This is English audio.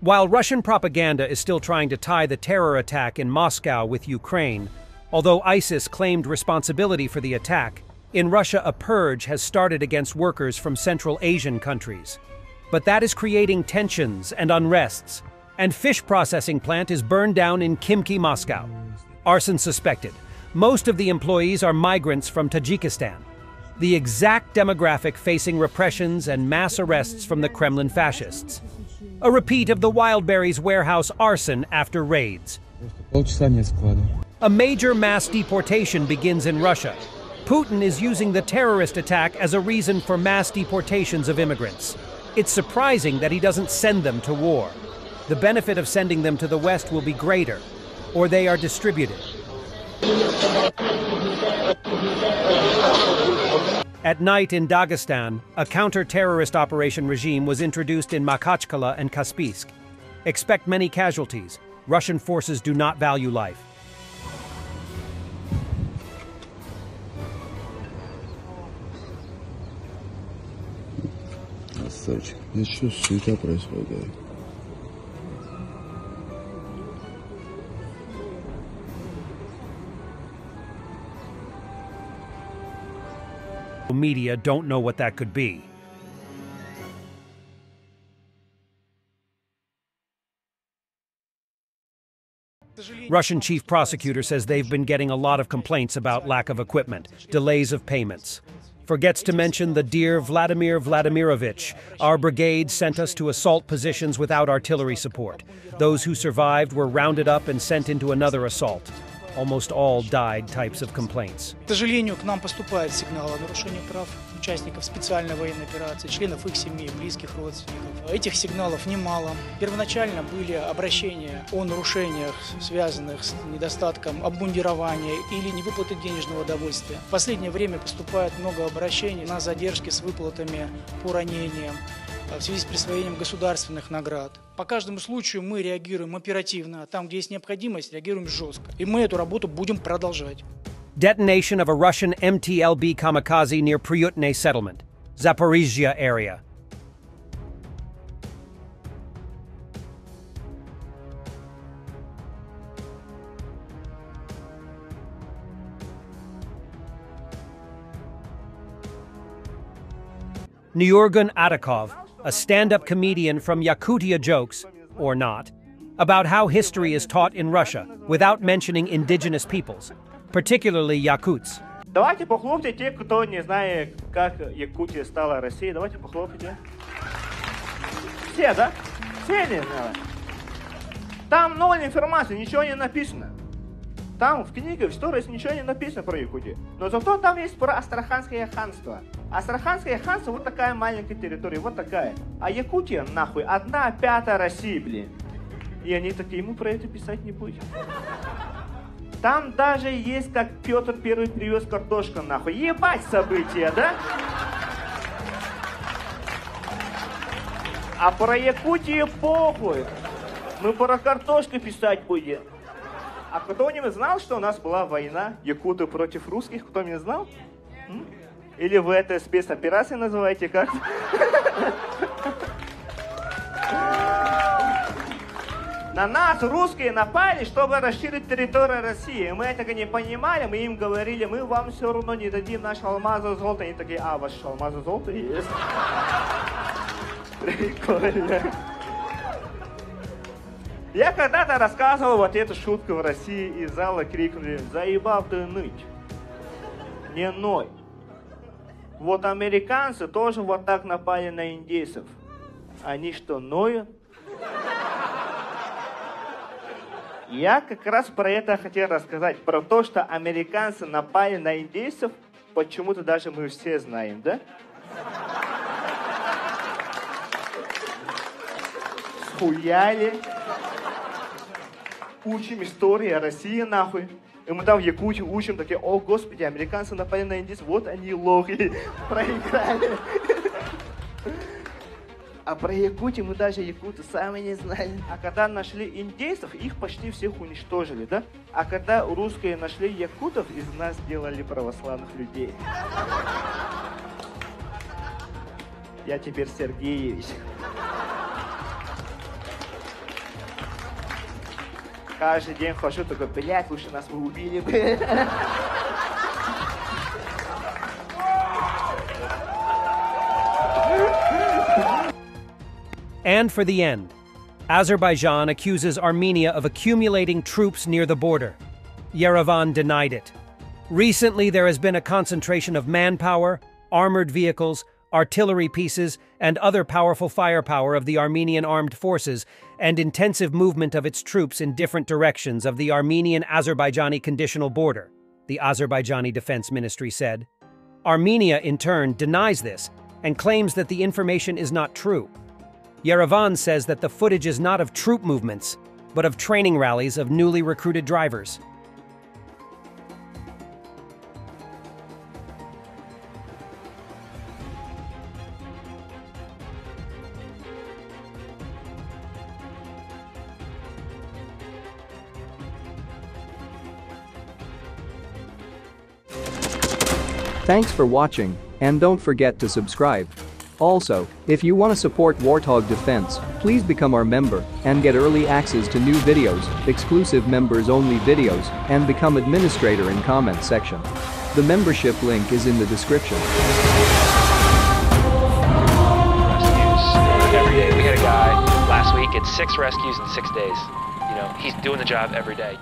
While Russian propaganda is still trying to tie the terror attack in Moscow with Ukraine, although ISIS claimed responsibility for the attack, in Russia a purge has started against workers from Central Asian countries. But that is creating tensions and unrests, and fish processing plant is burned down in Khimki, Moscow. Arson suspected. Most of the employees are migrants from Tajikistan, the exact demographic facing repressions and mass arrests from the Kremlin fascists. A repeat of the Wildberries warehouse arson after raids. A major mass deportation begins in Russia. Putin is using the terrorist attack as a reason for mass deportations of immigrants. It's surprising that he doesn't send them to war. The benefit of sending them to the West will be greater, or they are distributed. At night in Dagestan, a counter-terrorist operation regime was introduced in Makhachkala and Kaspiysk. Expect many casualties. Russian forces do not value life. Media don't know what that could be. Russian chief prosecutor says they've been getting a lot of complaints about lack of equipment, delays of payments. Forgets to mention the dear Vladimir Vladimirovich. Our brigade sent us to assault positions without artillery support. Those who survived were rounded up and sent into another assault. Almost all died types of complaints. К сожалению, к нам поступают сигналы о нарушении прав участников специальной военной операции, членов их семей, близких родственников. Этих сигналов немало. Первоначально были обращения о нарушениях, связанных с недостатком обмундирования или невыплаты денежного удовольствия. В последнее время поступает много обращений на задержки с выплатами по ранениям в связи с присвоением государственных наград. По каждому случаю мы реагируем оперативно, а там, где есть необходимость, реагируем жестко. И мы эту работу будем продолжать. Detonation of a Russian MTLB kamikaze near Pryutne settlement, Zaporizhzhia area. Nyurgun Atakov, a stand-up comedian from Yakutia, jokes, or not, about how history is taught in Russia without mentioning indigenous peoples, particularly Yakuts. Давайте похлопайте те, кто не знает, как Якутия стала Россией. Давайте похлопайте. Все, да? Все не знают. Там ноль информации, ничего не написано. Там в книге, в истории ничего не написано про Якутию. Но зато там есть про Астраханское ханство. Астраханское ханство вот такая маленькая территория, вот такая. А Якутия, нахуй, 1/5 России, блин. И они такие, мы про это писать не будем. Там даже есть, как Петр Первый привез картошку, нахуй. Ебать события, да? А про Якутию похуй. Мы про картошку писать будем. А кто-нибудь знал, что у нас была война якуты против русских? Кто-нибудь знал? Или вы это спецоперацией называете как? На нас русские напали, чтобы расширить территорию России. Мы этого не понимали, мы им говорили, мы вам все равно не дадим наше алмазы золото. Они такие, а, ваше алмазы золото есть? Прикольно. Я когда-то рассказывал вот эту шутку в России, из зала крикнули, заебал ты ныть, не ной. Вот американцы тоже вот так напали на индейцев. Они что, ноют? Я как раз про это хотел рассказать, про то, что американцы напали на индейцев, почему-то даже мы все знаем, да? Схуяли. Учим историю России, нахуй. И мы там в Якутии учим, такие, о, господи, американцы напали на индейцев, вот они лохи, проиграли. А про Якутию мы даже якуты сами не знали. А когда нашли индейцев, их почти всех уничтожили, да? А когда русские нашли якутов, из нас сделали православных людей. Я теперь Сергеевич. Каждый день хожу, такой, блядь, лучше нас бы убили. And for the end, Azerbaijan accuses Armenia of accumulating troops near the border. Yerevan denied it. Recently, there has been a concentration of manpower, armored vehicles, artillery pieces, and other powerful firepower of the Armenian armed forces, and intensive movement of its troops in different directions of the Armenian-Azerbaijani conditional border, the Azerbaijani Defense Ministry said. Armenia, in turn, denies this and claims that the information is not true. Yerevan says that the footage is not of troop movements, but of training rallies of newly recruited drivers. Thanks for watching, and don't forget to subscribe. Also, if you want to support Warthog Defense, please become our member and get early access to new videos, exclusive members-only videos, and become administrator in comment section. The membership link is in the description. Rescues every day. We had a guy last week at 6 rescues in 6 days. You know, he's doing the job every day.